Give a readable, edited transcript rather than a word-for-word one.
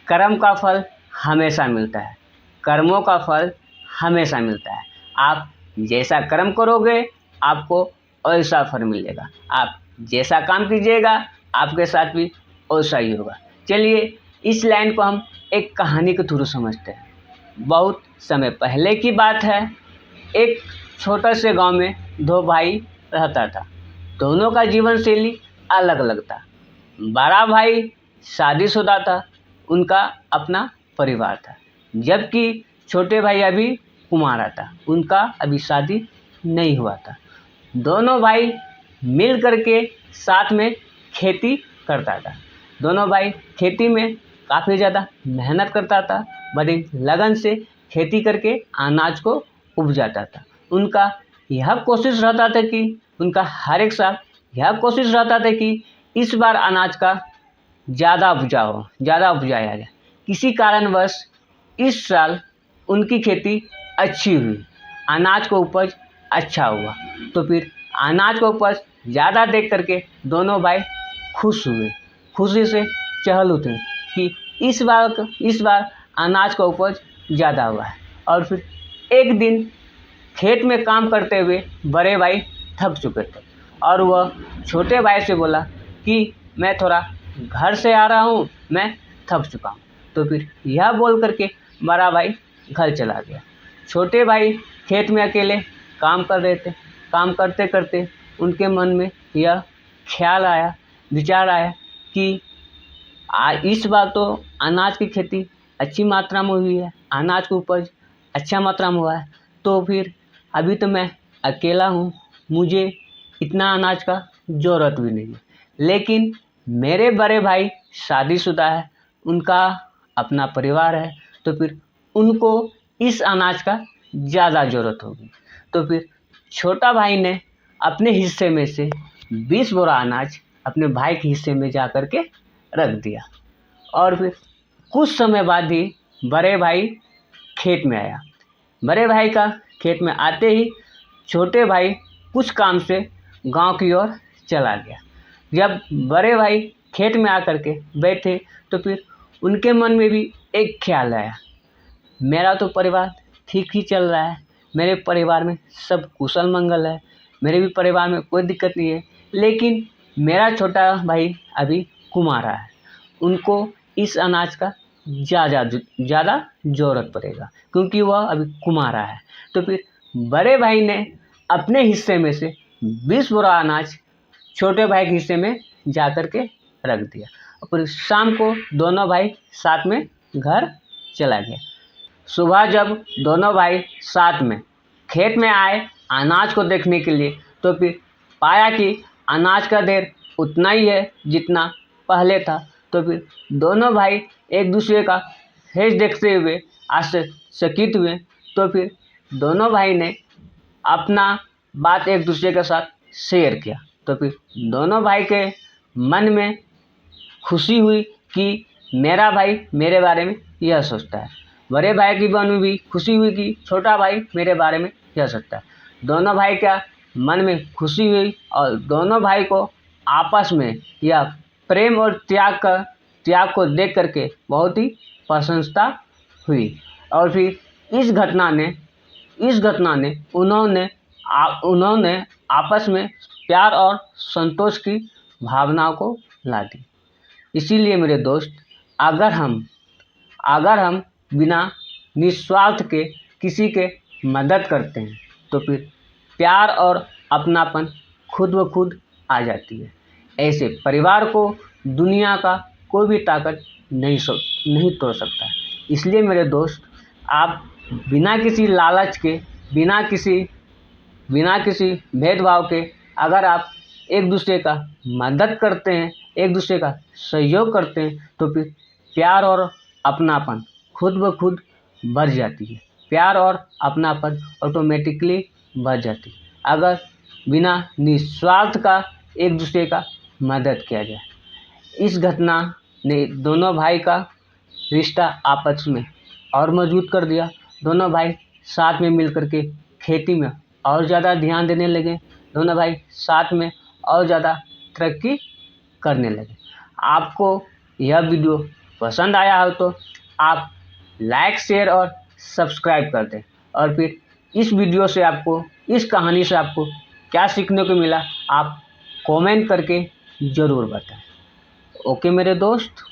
कर्म का फल हमेशा मिलता है, कर्मों का फल हमेशा मिलता है। आप जैसा कर्म करोगे आपको वैसा फल मिलेगा, आप जैसा काम कीजिएगा आपके साथ भी वैसा ही होगा। चलिए इस लाइन को हम एक कहानी के थ्रू समझते हैं। बहुत समय पहले की बात है, एक छोटे से गांव में दो भाई रहता था। दोनों का जीवन शैली अलग अलग था। बड़ा भाई शादीशुदा था, उनका अपना परिवार था, जबकि छोटे भाई अभी कुंवारा था, उनका अभी शादी नहीं हुआ था। दोनों भाई मिल करके साथ में खेती करता था। दोनों भाई खेती में काफ़ी ज़्यादा मेहनत करता था, बड़ी लगन से खेती करके अनाज को उपजाता था। उनका यह कोशिश रहता था कि उनका हर एक साल यह कोशिश रहता था कि इस बार अनाज का ज़्यादा उपजाया जाए। किसी कारणवश इस साल उनकी खेती अच्छी हुई, अनाज को उपज अच्छा हुआ। तो फिर अनाज को उपज ज़्यादा देख करके दोनों भाई खुश हुए, खुशी से चहल उठे कि इस बार अनाज का उपज ज़्यादा हुआ है। और फिर एक दिन खेत में काम करते हुए बड़े भाई थक चुके थे और वह छोटे भाई से बोला कि मैं थोड़ा घर से आ रहा हूँ, मैं थक चुका हूँ। तो फिर यह बोल करके बड़ा भाई घर चला गया। छोटे भाई खेत में अकेले काम कर रहे थे। काम करते करते उनके मन में यह विचार आया कि इस बार तो अनाज की खेती अच्छी मात्रा में हुई है, अनाज की उपज अच्छा मात्रा में हुआ है, तो फिर अभी तो मैं अकेला हूँ, मुझे इतना अनाज का ज़रूरत भी नहीं है। लेकिन मेरे बड़े भाई शादीशुदा है, उनका अपना परिवार है, तो फिर उनको इस अनाज का ज़्यादा ज़रूरत होगी। तो फिर छोटा भाई ने अपने हिस्से में से 20 बोरा अनाज अपने भाई के हिस्से में जा कर के रख दिया। और फिर कुछ समय बाद ही बड़े भाई खेत में आया। बड़े भाई का खेत में आते ही छोटे भाई कुछ काम से गांव की ओर चला गया। जब बड़े भाई खेत में आकर के बैठे तो फिर उनके मन में भी एक ख्याल आया, मेरा तो परिवार ठीक ही चल रहा है, मेरे परिवार में सब कुशल मंगल है, मेरे भी परिवार में कोई दिक्कत नहीं है, लेकिन मेरा छोटा भाई अभी कुंवारा है, उनको इस अनाज का ज़्यादा ज़रूरत पड़ेगा क्योंकि वह अभी कुंवारा है। तो फिर बड़े भाई ने अपने हिस्से में से 20 बोरा अनाज छोटे भाई के हिस्से में जा कर के रख दिया और फिर शाम को दोनों भाई साथ में घर चला गया। सुबह जब दोनों भाई साथ में खेत में आए अनाज को देखने के लिए, तो फिर पाया कि अनाज का ढेर उतना ही है जितना पहले था। तो फिर दोनों भाई एक दूसरे का फेस देखते हुए आश्चर्यचकित हुए। तो फिर दोनों भाई ने अपना बात एक दूसरे के साथ शेयर किया। तो फिर दोनों भाई के मन में खुशी हुई कि मेरा भाई मेरे बारे में यह सोचता है। बड़े भाई की मन में भी खुशी हुई कि छोटा भाई मेरे बारे में यह सोचता है। दोनों भाई का मन में खुशी हुई और दोनों भाई को आपस में यह प्रेम और त्याग को देख करके बहुत ही प्रसन्नता हुई। और फिर इस घटना ने उन्होंने आपस में प्यार और संतोष की भावनाओं को ला दी। इसीलिए मेरे दोस्त, अगर हम बिना निस्वार्थ के किसी के मदद करते हैं तो फिर प्यार और अपनापन खुद ब खुद आ जाती है। ऐसे परिवार को दुनिया का कोई भी ताकत नहीं तोड़ सकता है। इसलिए मेरे दोस्त, आप बिना किसी लालच के, बिना किसी भेदभाव के अगर आप एक दूसरे का मदद करते हैं, एक दूसरे का सहयोग करते हैं, तो फिर प्यार और अपनापन खुद ब खुद बढ़ जाती है। प्यार और अपनापन ऑटोमेटिकली बढ़ जाती है अगर बिना निस्वार्थ का एक दूसरे का मदद किया जाए। इस घटना ने दोनों भाई का रिश्ता आपस में और मजबूत कर दिया। दोनों भाई साथ में मिल कर के खेती में और ज़्यादा ध्यान देने लगे। दोनों भाई साथ में और ज़्यादा तरक्की करने लगे। आपको यह वीडियो पसंद आया हो तो आप लाइक, शेयर और सब्सक्राइब कर दें। और फिर इस वीडियो से आपको, इस कहानी से आपको क्या सीखने को मिला, आप कमेंट करके ज़रूर बताएं। ओके मेरे दोस्त।